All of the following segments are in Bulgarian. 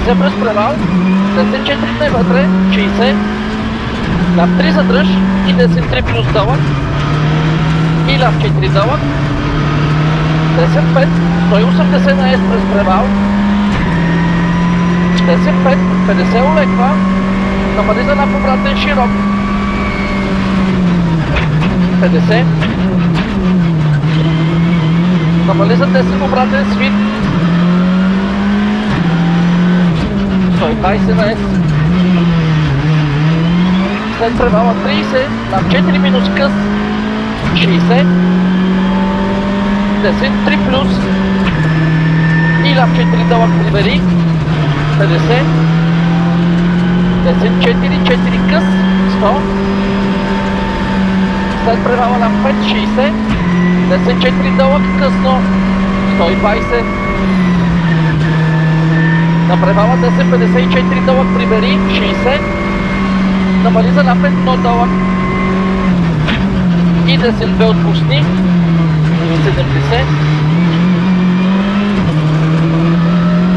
50 през превал, 10-4 вътре, 60, лав 3 задръж и 10-3 плюс дълъг и лав 4 дълъг, 10-5, 180 на ес през превал, 10-5, 50 олеква, намали за лав обратен широк, 50, намали за 10 обратен свит, 120 на ес, след превала 30, лав 4 минус къс, 60, 10-3 плюс и лав 4 дълъг прибери, 50, 10-4, 4 къс, 100, след превала лав 5, 60, 10-4 дълъг късно, 120, на превала 10-54 дълъг прибери, 60, намали за лав 1 дълъг и 10-2 отпусни, 70,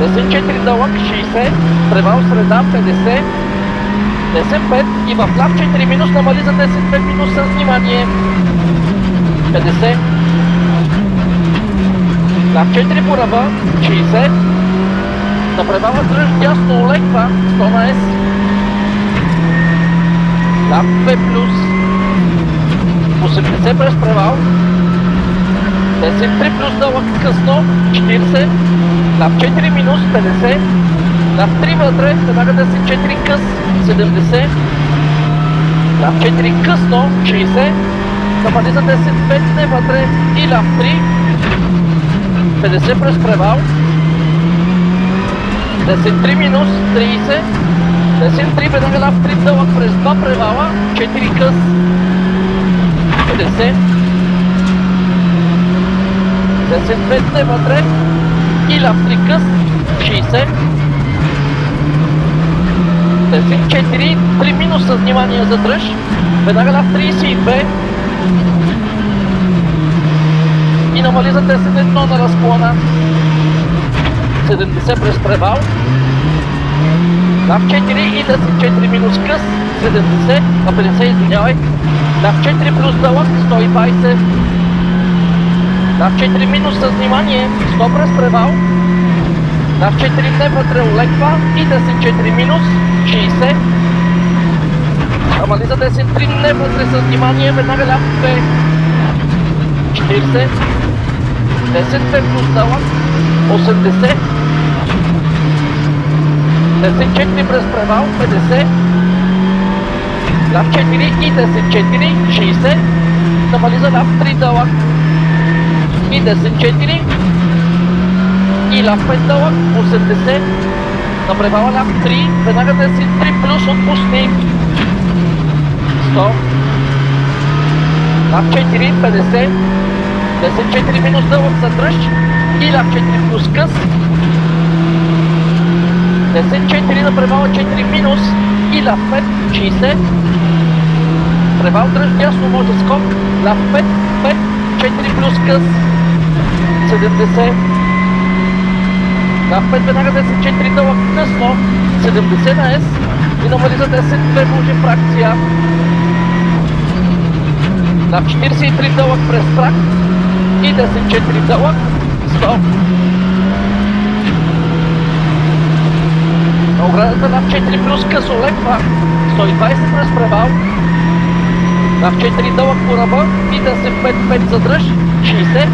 10-4 дълъг, 60, превал среда, 50, 10-5 и в лав 4 минус намали за 10-2 минус с внимание, 50, лав 4 по ръба, 60, на превала дръж дясно олеква, 100 на ес, лав 2 плюс, 80 през превал, 10-3 плюс дълъг късно, 40, лав 4 минус, 50, лав 3 вътре, веднага 10-4 къс, 70, лав 4 късно, 60, намали за 10-5 не вътре и лав 3, 50 през превал, 10-3 минус, 30, 10-3 веднага лав 3 дълъг през 2 превала, 4 къс, 50, 10-5 не вътре и лав 3 къс, 60, 10-4, 3 минус с внимание за дръж, веднага лав 32 и намали за 10-1 на разклона, 70 през превал, лав 4 и 10-4 минус къс, 70, на 50 извинявай, лав 4 плюс дълъг, 120, лав 4 минус с внимание, 100 през превал, лав 4 не вътре олеква и 10-4 минус, 60, намали за 10-3 не вътре с внимание, веднага лав 2, 40, 10-2 плюс дълъг, 80, 10-4 през превал, 50, лав 4 и 10-4, 60, намали за лав 3 дълъг и 10-4 и лав 5 дълъг, 80, на превала лав 3, веднага 10-3 плюс отпусни, 100, лав 4, 50, 10-4 минус дълъг задръж и лав 4 плюс къс, 10-4 на превала 4 минус и лав 5, 60, превал дръж дясно може скок, лав 5, 5, 4 плюс къс, 70, лав 5 веднага 10-4 дълъг късно, 70 на ес и намали за 10-2 може фракция, лав 43 дълъг през прак и 10-4 дълъг, 100. На оградата лав 4 плюс къс олеква, 120 през превал, лав 4 дълъг по ръба и 10-5-5 задръж, 60,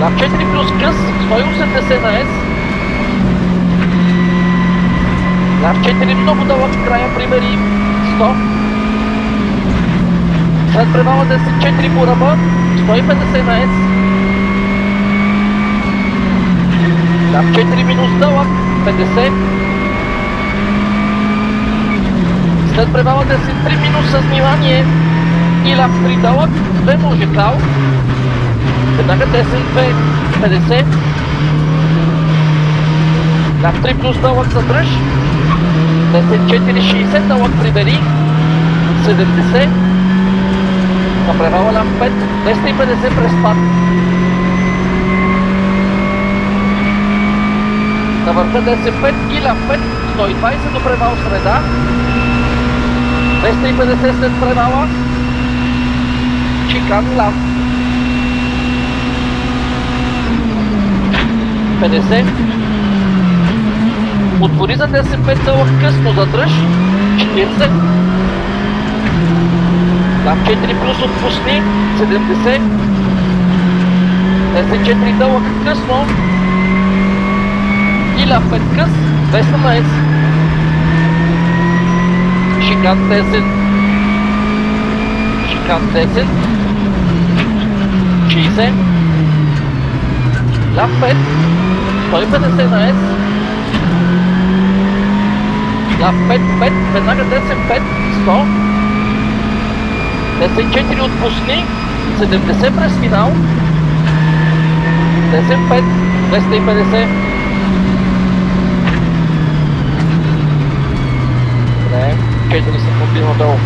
лав 4 плюс къс, 180 на ес, лав 4 много дълъг в края примери, 100, след превала 10-4 по ръба, 150 на ес, лав 4 минус дълъг, 50, след превала 10-3 минус с внимание и лав 3 дълъг, 2 може кал, веднага 10-2, 50, лав 3 плюс дълъг задръж, 10-4, 60 дълъг прибери, 70, на превала лав 5, 250 през пад. На върха ДС5 и ляв 5, 120 до превал среда. 250 след превала. Чикан ляв. 50. Отвори за ДС5 дълъг късно задръж. 40. Ляв 4 плюс отпусни. 70. ДС4 дълъг късно. И ляв 5 къс. 200 на С. Шикан 10. Шикан 10. 60. Ляв 5. 150 на С. Ляв 5, 5. Веднага ДС5. 100. ДС4 отпусни. 70 през финал. ДС5. 250. Не, 4 секунди надолу.